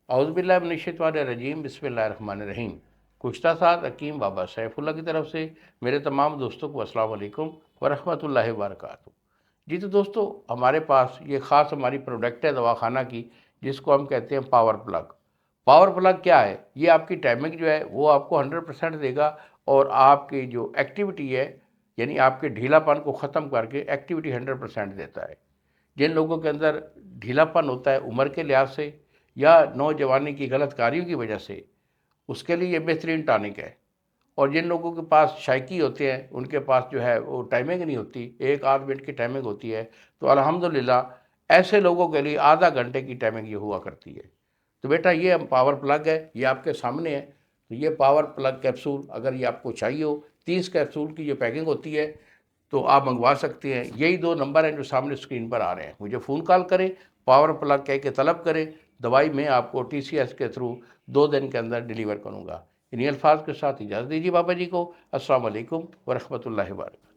औज़ुबिल्लाहि बिस्मिल्लाहिर्रहमानिर्रहीम। कुश्ता साद हकीम बाबा सैफुल्ला की तरफ से मेरे तमाम दोस्तों को अस्सलाम वालेकुम व रहमतुल्लाहि व बरकातुहू। जी तो दोस्तों, हमारे पास ये ख़ास हमारी प्रोडक्ट है दवाखाना की, जिसको हम कहते हैं पावर प्लग। पावर प्लग क्या है? ये आपकी टाइमिंग जो है वो आपको 100% देगा और आपकी जो एक्टिविटी है, यानी आपके ढीलापन को ख़त्म करके एक्टिविटी 100% देता है। जिन लोगों के अंदर ढीलापन होता है उम्र के लिहाज से या नौजवानी की गलत कार्यों की वजह से, उसके लिए ये बेहतरीन टॉनिक है। और जिन लोगों के पास शायकी होते हैं, उनके पास जो है वो टाइमिंग नहीं होती, एक आध मिनट की टाइमिंग होती है, तो अल्हम्दुलिल्लाह ऐसे लोगों के लिए आधा घंटे की टाइमिंग ये हुआ करती है। तो बेटा ये हम पावर प्लग है, ये आपके सामने है। तो ये पावर प्लग कैप्सूल अगर ये आपको चाहिए हो, 30 कैप्सूल की जो पैकिंग होती है, तो आप मंगवा सकते हैं। यही दो नंबर हैं जो सामने स्क्रीन पर आ रहे हैं, मुझे फ़ोन कॉल करें, पावर प्लग कह के तलब करें। दवाई मैं आपको TCS के थ्रू 2 दिन के अंदर डिलीवर करूँगा। इन्हीं अल्फाज के साथ इजाज़त दीजिए बाबा जी को। अस्सलाम वालेकुम व रहमतुल्लाहि व बरकातहू।